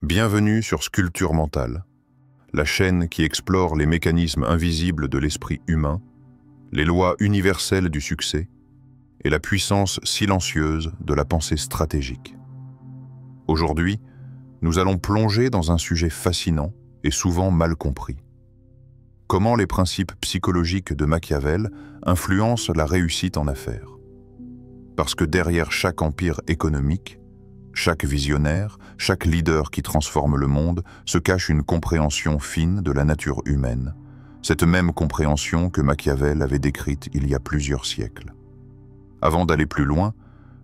Bienvenue sur Sculpture mentale, la chaîne qui explore les mécanismes invisibles de l'esprit humain, les lois universelles du succès et la puissance silencieuse de la pensée stratégique. Aujourd'hui, nous allons plonger dans un sujet fascinant et souvent mal compris. Comment les principes psychologiques de Machiavel influencent la réussite en affaires. Parce que derrière chaque empire économique, chaque visionnaire, chaque leader qui transforme le monde, se cache une compréhension fine de la nature humaine, cette même compréhension que Machiavel avait décrite il y a plusieurs siècles. Avant d'aller plus loin,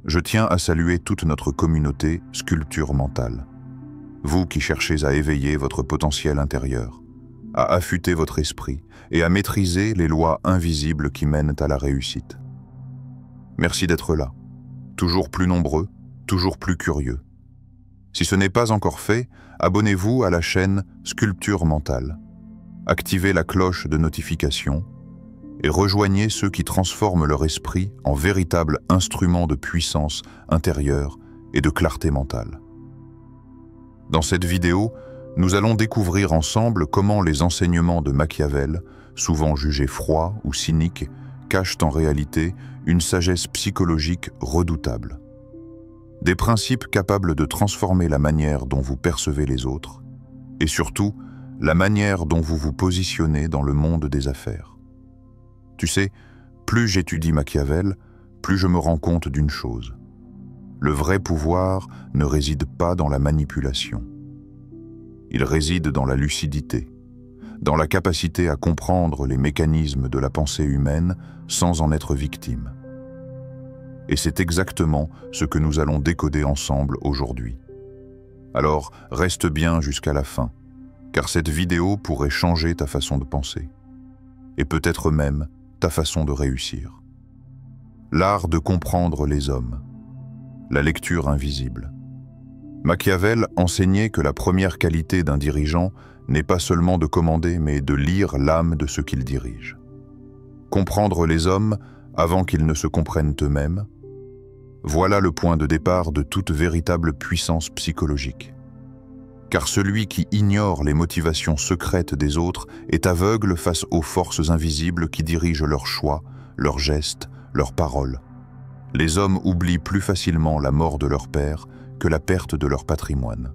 je tiens à saluer toute notre communauté Sculpture mentale. Vous qui cherchez à éveiller votre potentiel intérieur, à affûter votre esprit et à maîtriser les lois invisibles qui mènent à la réussite. Merci d'être là, toujours plus nombreux, toujours plus curieux. Si ce n'est pas encore fait, abonnez-vous à la chaîne Sculpture mentale. Activez la cloche de notification et rejoignez ceux qui transforment leur esprit en véritable instrument de puissance intérieure et de clarté mentale. Dans cette vidéo, nous allons découvrir ensemble comment les enseignements de Machiavel, souvent jugés froids ou cyniques, cachent en réalité une sagesse psychologique redoutable. Des principes capables de transformer la manière dont vous percevez les autres, et surtout, la manière dont vous vous positionnez dans le monde des affaires. Tu sais, plus j'étudie Machiavel, plus je me rends compte d'une chose. Le vrai pouvoir ne réside pas dans la manipulation. Il réside dans la lucidité, dans la capacité à comprendre les mécanismes de la pensée humaine sans en être victime. Et c'est exactement ce que nous allons décoder ensemble aujourd'hui. Alors, reste bien jusqu'à la fin, car cette vidéo pourrait changer ta façon de penser, et peut-être même ta façon de réussir. L'art de comprendre les hommes, la lecture invisible. Machiavel enseignait que la première qualité d'un dirigeant n'est pas seulement de commander, mais de lire l'âme de ceux qu'il dirige. Comprendre les hommes avant qu'ils ne se comprennent eux-mêmes, voilà le point de départ de toute véritable puissance psychologique. Car celui qui ignore les motivations secrètes des autres est aveugle face aux forces invisibles qui dirigent leurs choix, leurs gestes, leurs paroles. Les hommes oublient plus facilement la mort de leur père que la perte de leur patrimoine.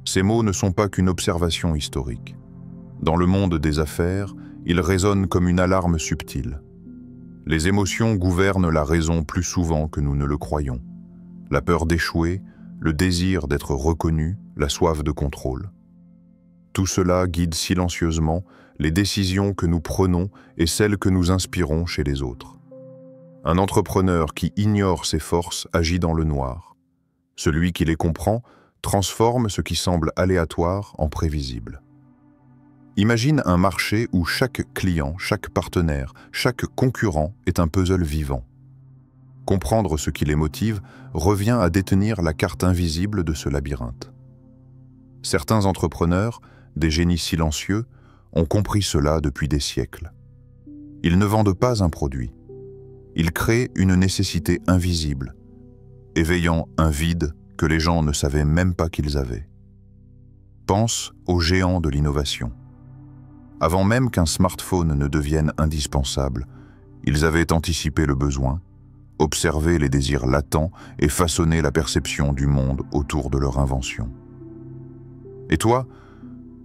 Ces mots ne sont pas qu'une observation historique. Dans le monde des affaires, ils résonnent comme une alarme subtile. Les émotions gouvernent la raison plus souvent que nous ne le croyons. La peur d'échouer, le désir d'être reconnu, la soif de contrôle. Tout cela guide silencieusement les décisions que nous prenons et celles que nous inspirons chez les autres. Un entrepreneur qui ignore ses forces agit dans le noir. Celui qui les comprend transforme ce qui semble aléatoire en prévisible. Imagine un marché où chaque client, chaque partenaire, chaque concurrent est un puzzle vivant. Comprendre ce qui les motive revient à détenir la carte invisible de ce labyrinthe. Certains entrepreneurs, des génies silencieux, ont compris cela depuis des siècles. Ils ne vendent pas un produit. Ils créent une nécessité invisible, éveillant un vide que les gens ne savaient même pas qu'ils avaient. Pense aux géants de l'innovation. Avant même qu'un smartphone ne devienne indispensable, ils avaient anticipé le besoin, observé les désirs latents et façonné la perception du monde autour de leur invention. Et toi,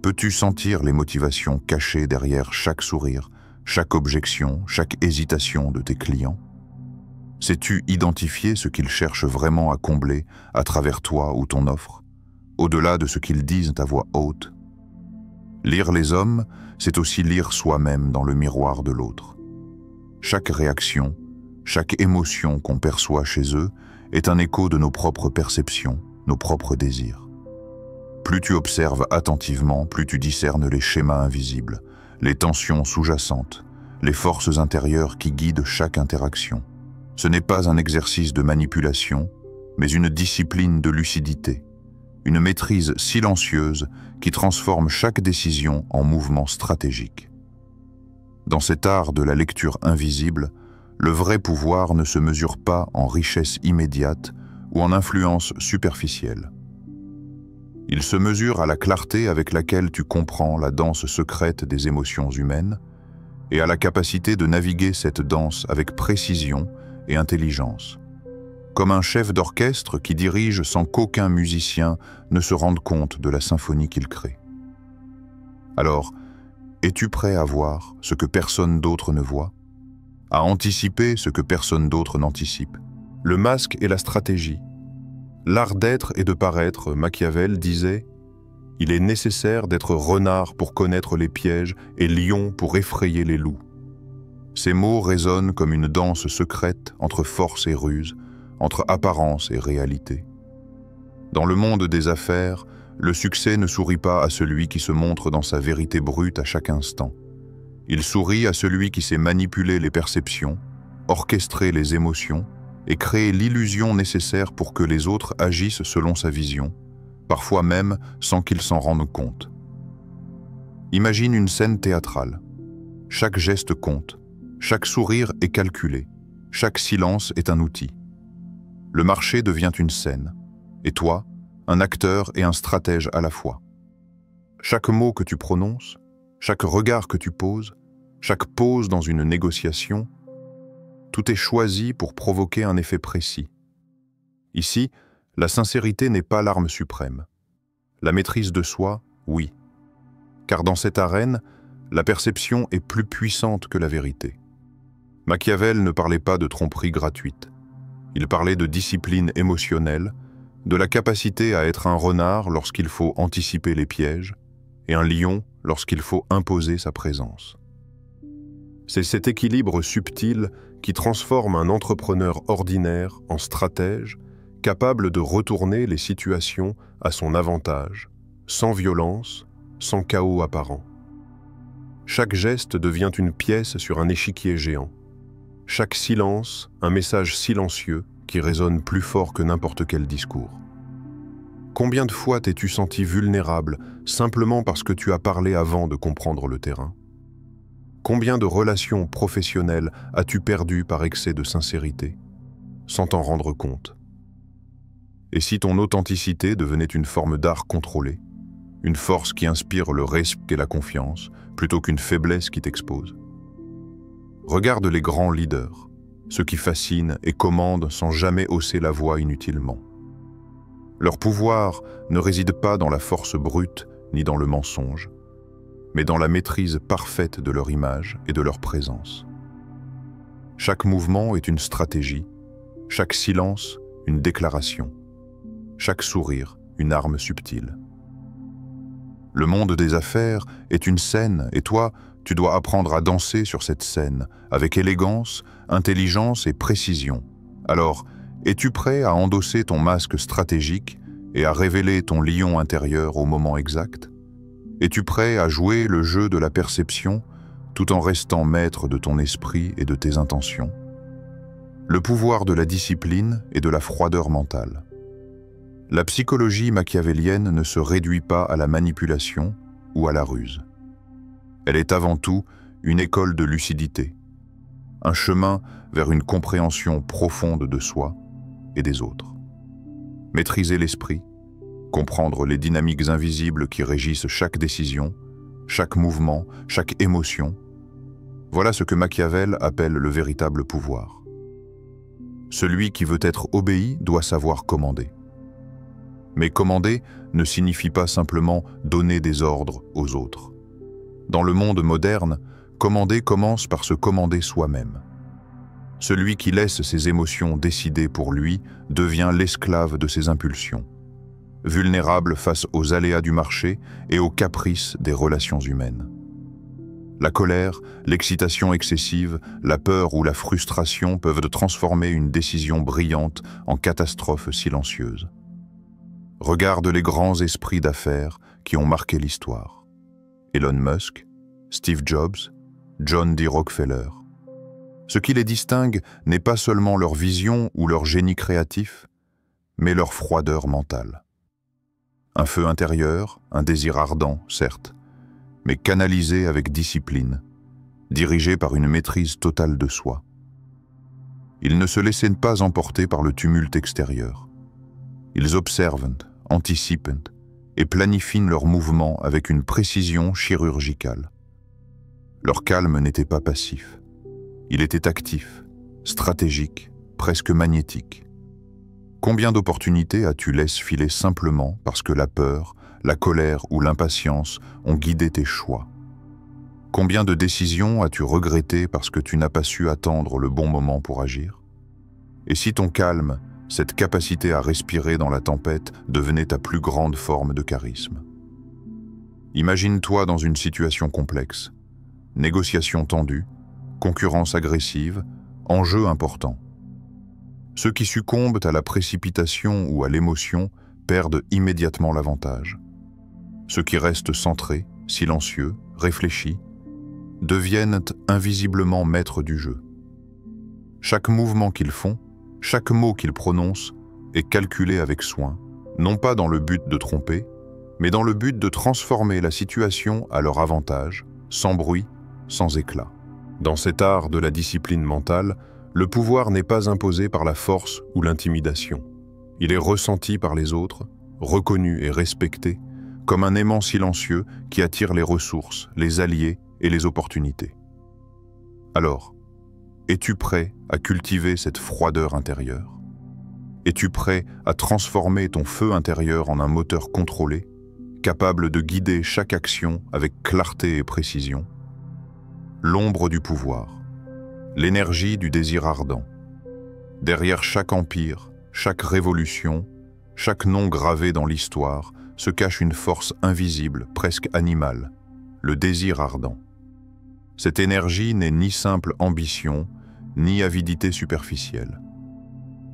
peux-tu sentir les motivations cachées derrière chaque sourire, chaque objection, chaque hésitation de tes clients? Sais-tu identifier ce qu'ils cherchent vraiment à combler à travers toi ou ton offre, au-delà de ce qu'ils disent à voix haute? Lire les hommes, c'est aussi lire soi-même dans le miroir de l'autre. Chaque réaction, chaque émotion qu'on perçoit chez eux est un écho de nos propres perceptions, nos propres désirs. Plus tu observes attentivement, plus tu discernes les schémas invisibles, les tensions sous-jacentes, les forces intérieures qui guident chaque interaction. Ce n'est pas un exercice de manipulation, mais une discipline de lucidité, une maîtrise silencieuse qui transforme chaque décision en mouvement stratégique. Dans cet art de la lecture invisible, le vrai pouvoir ne se mesure pas en richesse immédiate ou en influence superficielle. Il se mesure à la clarté avec laquelle tu comprends la danse secrète des émotions humaines et à la capacité de naviguer cette danse avec précision et intelligence, comme un chef d'orchestre qui dirige sans qu'aucun musicien ne se rende compte de la symphonie qu'il crée. Alors, es-tu prêt à voir ce que personne d'autre ne voit, à anticiper ce que personne d'autre n'anticipe? Le masque et la stratégie. L'art d'être et de paraître, Machiavel disait « Il est nécessaire d'être renard pour connaître les pièges et lion pour effrayer les loups ». Ces mots résonnent comme une danse secrète entre force et ruse, entre apparence et réalité. Dans le monde des affaires, le succès ne sourit pas à celui qui se montre dans sa vérité brute à chaque instant. Il sourit à celui qui sait manipuler les perceptions, orchestrer les émotions et créer l'illusion nécessaire pour que les autres agissent selon sa vision, parfois même sans qu'ils s'en rendent compte. Imagine une scène théâtrale. Chaque geste compte, chaque sourire est calculé, chaque silence est un outil. Le marché devient une scène, et toi, un acteur et un stratège à la fois. Chaque mot que tu prononces, chaque regard que tu poses, chaque pause dans une négociation, tout est choisi pour provoquer un effet précis. Ici, la sincérité n'est pas l'arme suprême. La maîtrise de soi, oui. Car dans cette arène, la perception est plus puissante que la vérité. Machiavel ne parlait pas de tromperie gratuite. Il parlait de discipline émotionnelle, de la capacité à être un renard lorsqu'il faut anticiper les pièges, et un lion lorsqu'il faut imposer sa présence. C'est cet équilibre subtil qui transforme un entrepreneur ordinaire en stratège, capable de retourner les situations à son avantage, sans violence, sans chaos apparent. Chaque geste devient une pièce sur un échiquier géant. Chaque silence, un message silencieux qui résonne plus fort que n'importe quel discours. Combien de fois t'es-tu senti vulnérable simplement parce que tu as parlé avant de comprendre le terrain? Combien de relations professionnelles as-tu perdues par excès de sincérité, sans t'en rendre compte? Et si ton authenticité devenait une forme d'art contrôlé, une force qui inspire le respect et la confiance, plutôt qu'une faiblesse qui t'expose? Regarde les grands leaders, ceux qui fascinent et commandent sans jamais hausser la voix inutilement. Leur pouvoir ne réside pas dans la force brute ni dans le mensonge, mais dans la maîtrise parfaite de leur image et de leur présence. Chaque mouvement est une stratégie, chaque silence une déclaration, chaque sourire une arme subtile. Le monde des affaires est une scène et toi, tu dois apprendre à danser sur cette scène avec élégance, intelligence et précision. Alors, es-tu prêt à endosser ton masque stratégique et à révéler ton lion intérieur au moment exact? Es-tu prêt à jouer le jeu de la perception tout en restant maître de ton esprit et de tes intentions? Le pouvoir de la discipline et de la froideur mentale. La psychologie machiavélienne ne se réduit pas à la manipulation ou à la ruse. Elle est avant tout une école de lucidité, un chemin vers une compréhension profonde de soi et des autres. Maîtriser l'esprit, comprendre les dynamiques invisibles qui régissent chaque décision, chaque mouvement, chaque émotion, voilà ce que Machiavel appelle le véritable pouvoir. Celui qui veut être obéi doit savoir commander. Mais commander ne signifie pas simplement donner des ordres aux autres. Dans le monde moderne, commander commence par se commander soi-même. Celui qui laisse ses émotions décider pour lui devient l'esclave de ses impulsions, vulnérable face aux aléas du marché et aux caprices des relations humaines. La colère, l'excitation excessive, la peur ou la frustration peuvent transformer une décision brillante en catastrophe silencieuse. Regarde les grands esprits d'affaires qui ont marqué l'histoire. Elon Musk, Steve Jobs, John D. Rockefeller. Ce qui les distingue n'est pas seulement leur vision ou leur génie créatif, mais leur froideur mentale. Un feu intérieur, un désir ardent, certes, mais canalisé avec discipline, dirigé par une maîtrise totale de soi. Ils ne se laissaient pas emporter par le tumulte extérieur. Ils observent, anticipent et planifient leurs mouvements avec une précision chirurgicale. Leur calme n'était pas passif. Il était actif, stratégique, presque magnétique. Combien d'opportunités as-tu laissé filer simplement parce que la peur, la colère ou l'impatience ont guidé tes choix? Combien de décisions as-tu regrettées parce que tu n'as pas su attendre le bon moment pour agir? Et si ton calme, cette capacité à respirer dans la tempête, devenait ta plus grande forme de charisme? Imagine-toi dans une situation complexe, négociation tendue, concurrence agressive, enjeu important. Ceux qui succombent à la précipitation ou à l'émotion perdent immédiatement l'avantage. Ceux qui restent centrés, silencieux, réfléchis, deviennent invisiblement maîtres du jeu. Chaque mouvement qu'ils font, chaque mot qu'ils prononcent est calculé avec soin, non pas dans le but de tromper, mais dans le but de transformer la situation à leur avantage, sans bruit, sans éclat. Dans cet art de la discipline mentale, le pouvoir n'est pas imposé par la force ou l'intimidation. Il est ressenti par les autres, reconnu et respecté, comme un aimant silencieux qui attire les ressources, les alliés et les opportunités. Alors, es-tu prêt à cultiver cette froideur intérieure? Es-tu prêt à transformer ton feu intérieur en un moteur contrôlé, capable de guider chaque action avec clarté et précision? L'ombre du pouvoir, l'énergie du désir ardent. Derrière chaque empire, chaque révolution, chaque nom gravé dans l'histoire, se cache une force invisible, presque animale, le désir ardent. Cette énergie n'est ni simple ambition, ni avidité superficielle.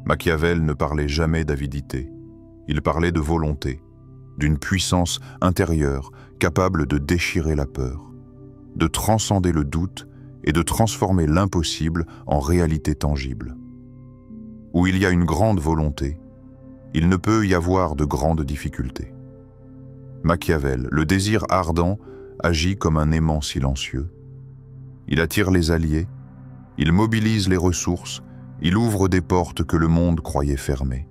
Machiavel ne parlait jamais d'avidité, il parlait de volonté, d'une puissance intérieure capable de déchirer la peur, de transcender le doute et de transformer l'impossible en réalité tangible. Où il y a une grande volonté, il ne peut y avoir de grandes difficultés. Machiavel, le désir ardent, agit comme un aimant silencieux. Il attire les alliés, il mobilise les ressources, il ouvre des portes que le monde croyait fermées.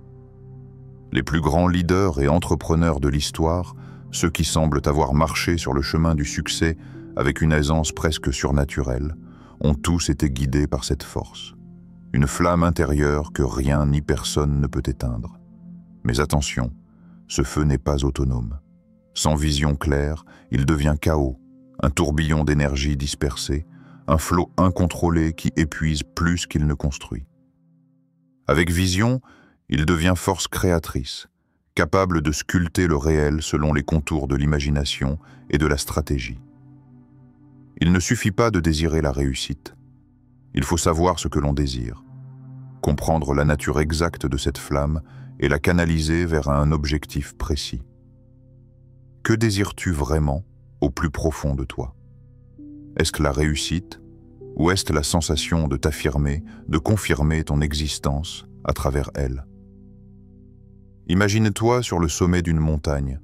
Les plus grands leaders et entrepreneurs de l'histoire, ceux qui semblent avoir marché sur le chemin du succès avec une aisance presque surnaturelle, ont tous été guidés par cette force. Une flamme intérieure que rien ni personne ne peut éteindre. Mais attention, ce feu n'est pas autonome. Sans vision claire, il devient chaos, un tourbillon d'énergie dispersée, un flot incontrôlé qui épuise plus qu'il ne construit. Avec vision, il devient force créatrice, capable de sculpter le réel selon les contours de l'imagination et de la stratégie. Il ne suffit pas de désirer la réussite. Il faut savoir ce que l'on désire, comprendre la nature exacte de cette flamme et la canaliser vers un objectif précis. Que désires-tu vraiment au plus profond de toi? Est-ce la réussite ou est-ce la sensation de t'affirmer, de confirmer ton existence à travers elle? Imagine-toi sur le sommet d'une montagne,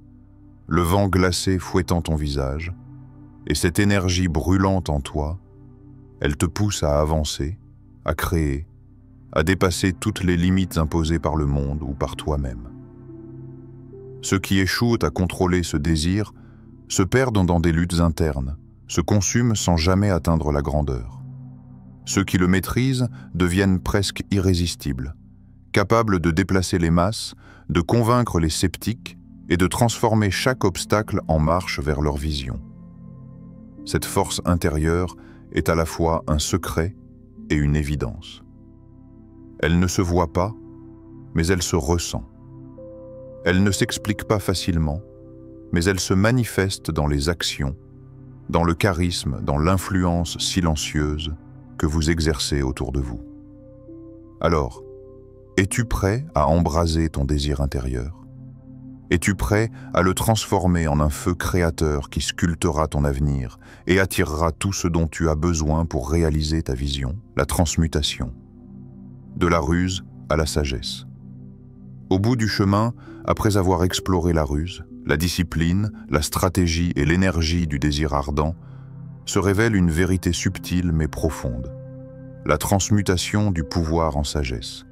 le vent glacé fouettant ton visage, et cette énergie brûlante en toi, elle te pousse à avancer, à créer, à dépasser toutes les limites imposées par le monde ou par toi-même. Ceux qui échouent à contrôler ce désir se perdent dans des luttes internes, se consument sans jamais atteindre la grandeur. Ceux qui le maîtrisent deviennent presque irrésistibles, capables de déplacer les masses, de convaincre les sceptiques et de transformer chaque obstacle en marche vers leur vision. Cette force intérieure est à la fois un secret et une évidence. Elle ne se voit pas, mais elle se ressent. Elle ne s'explique pas facilement, mais elle se manifeste dans les actions, dans le charisme, dans l'influence silencieuse que vous exercez autour de vous. Alors, es-tu prêt à embraser ton désir intérieur? Es-tu prêt à le transformer en un feu créateur qui sculptera ton avenir et attirera tout ce dont tu as besoin pour réaliser ta vision, la transmutation? De la ruse à la sagesse. Au bout du chemin, après avoir exploré la ruse, la discipline, la stratégie et l'énergie du désir ardent, se révèle une vérité subtile mais profonde. La transmutation du pouvoir en sagesse.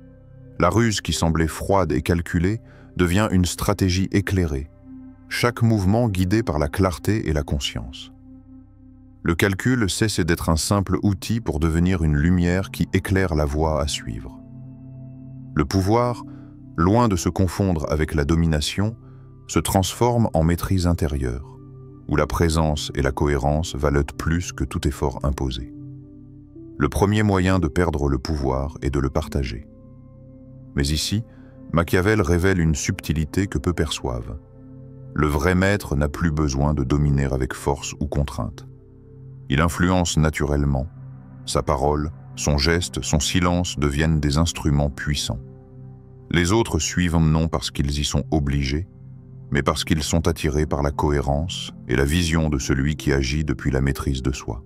La ruse qui semblait froide et calculée devient une stratégie éclairée. chaque mouvement guidé par la clarté et la conscience. Le calcul cesse d'être un simple outil pour devenir une lumière qui éclaire la voie à suivre. Le pouvoir, loin de se confondre avec la domination, se transforme en maîtrise intérieure, où la présence et la cohérence valent plus que tout effort imposé. Le premier moyen de perdre le pouvoir est de le partager. Mais ici, Machiavel révèle une subtilité que peu perçoivent. Le vrai maître n'a plus besoin de dominer avec force ou contrainte. Il influence naturellement. Sa parole, son geste, son silence deviennent des instruments puissants. Les autres suivent non parce qu'ils y sont obligés, mais parce qu'ils sont attirés par la cohérence et la vision de celui qui agit depuis la maîtrise de soi.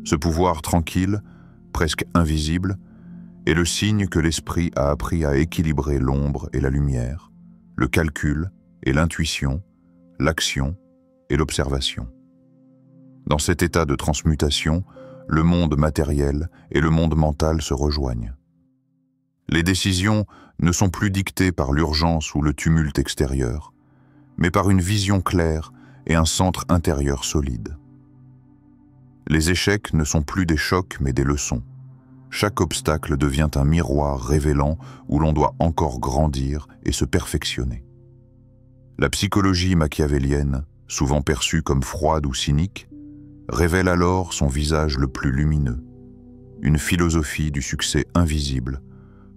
Ce pouvoir tranquille, presque invisible, est le signe que l'esprit a appris à équilibrer l'ombre et la lumière, le calcul et l'intuition, l'action et l'observation. Dans cet état de transmutation, le monde matériel et le monde mental se rejoignent. Les décisions ne sont plus dictées par l'urgence ou le tumulte extérieur, mais par une vision claire et un centre intérieur solide. Les échecs ne sont plus des chocs mais des leçons. Chaque obstacle devient un miroir révélant où l'on doit encore grandir et se perfectionner. La psychologie machiavélienne, souvent perçue comme froide ou cynique, révèle alors son visage le plus lumineux, une philosophie du succès invisible,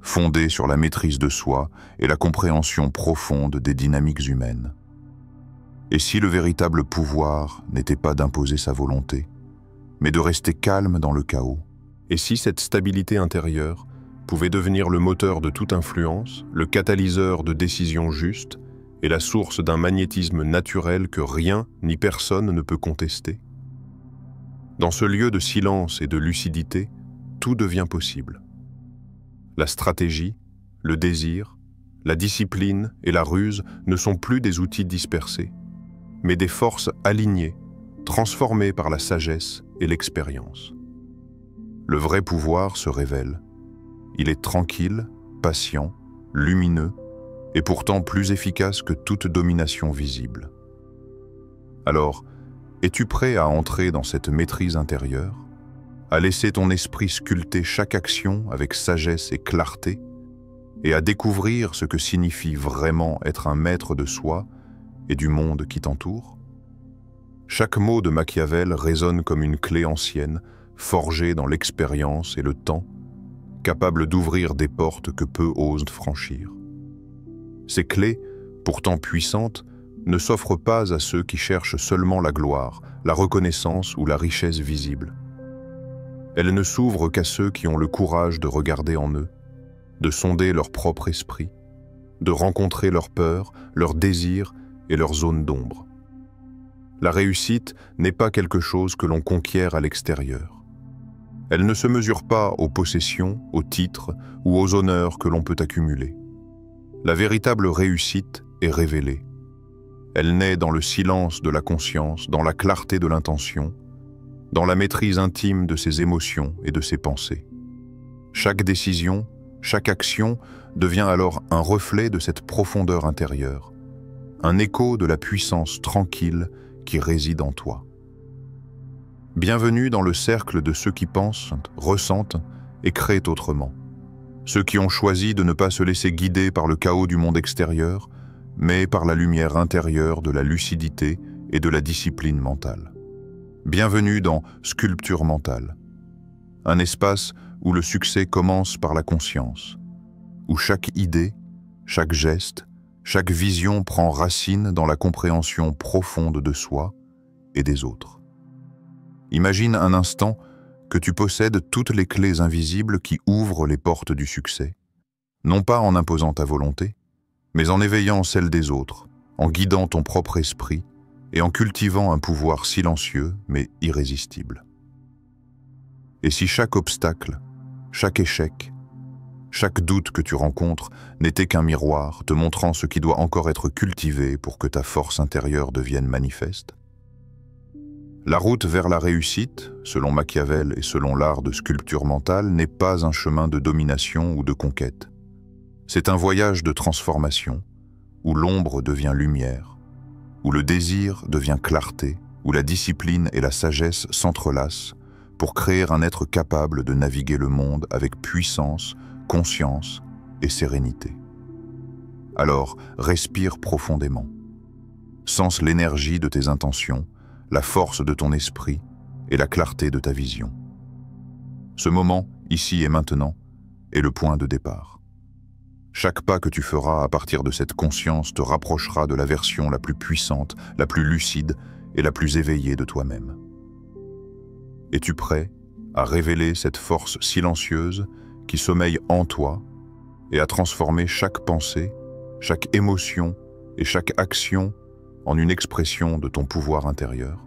fondée sur la maîtrise de soi et la compréhension profonde des dynamiques humaines. Et si le véritable pouvoir n'était pas d'imposer sa volonté, mais de rester calme dans le chaos? Et si cette stabilité intérieure pouvait devenir le moteur de toute influence, le catalyseur de décisions justes et la source d'un magnétisme naturel que rien ni personne ne peut contester? Dans ce lieu de silence et de lucidité, tout devient possible. La stratégie, le désir, la discipline et la ruse ne sont plus des outils dispersés, mais des forces alignées, transformées par la sagesse et l'expérience. Le vrai pouvoir se révèle. Il est tranquille, patient, lumineux et pourtant plus efficace que toute domination visible. Alors, es-tu prêt à entrer dans cette maîtrise intérieure, à laisser ton esprit sculpter chaque action avec sagesse et clarté, et à découvrir ce que signifie vraiment être un maître de soi et du monde qui t'entoure? Chaque mot de Machiavel résonne comme une clé ancienne, forgée dans l'expérience et le temps, capable d'ouvrir des portes que peu osent franchir. Ces clés, pourtant puissantes, ne s'offrent pas à ceux qui cherchent seulement la gloire, la reconnaissance ou la richesse visible. Elles ne s'ouvrent qu'à ceux qui ont le courage de regarder en eux, de sonder leur propre esprit, de rencontrer leurs peurs, leurs désirs et leurs zones d'ombre. La réussite n'est pas quelque chose que l'on conquiert à l'extérieur. Elle ne se mesure pas aux possessions, aux titres ou aux honneurs que l'on peut accumuler. La véritable réussite est révélée. Elle naît dans le silence de la conscience, dans la clarté de l'intention, dans la maîtrise intime de ses émotions et de ses pensées. Chaque décision, chaque action devient alors un reflet de cette profondeur intérieure, un écho de la puissance tranquille qui réside en toi. Bienvenue dans le cercle de ceux qui pensent, ressentent et créent autrement. Ceux qui ont choisi de ne pas se laisser guider par le chaos du monde extérieur, mais par la lumière intérieure de la lucidité et de la discipline mentale. Bienvenue dans Sculpture mentale, un espace où le succès commence par la conscience, où chaque idée, chaque geste, chaque vision prend racine dans la compréhension profonde de soi et des autres. Imagine un instant que tu possèdes toutes les clés invisibles qui ouvrent les portes du succès, non pas en imposant ta volonté, mais en éveillant celle des autres, en guidant ton propre esprit et en cultivant un pouvoir silencieux mais irrésistible. Et si chaque obstacle, chaque échec, chaque doute que tu rencontres n'était qu'un miroir te montrant ce qui doit encore être cultivé pour que ta force intérieure devienne manifeste? La route vers la réussite, selon Machiavel et selon l'art de sculpture mentale, n'est pas un chemin de domination ou de conquête. C'est un voyage de transformation, où l'ombre devient lumière, où le désir devient clarté, où la discipline et la sagesse s'entrelacent pour créer un être capable de naviguer le monde avec puissance, conscience et sérénité. Alors, respire profondément. Sens l'énergie de tes intentions, la force de ton esprit et la clarté de ta vision. Ce moment, ici et maintenant, est le point de départ. Chaque pas que tu feras à partir de cette conscience te rapprochera de la version la plus puissante, la plus lucide et la plus éveillée de toi-même. Es-tu prêt à révéler cette force silencieuse qui sommeille en toi et à transformer chaque pensée, chaque émotion et chaque action en une expression de ton pouvoir intérieur ?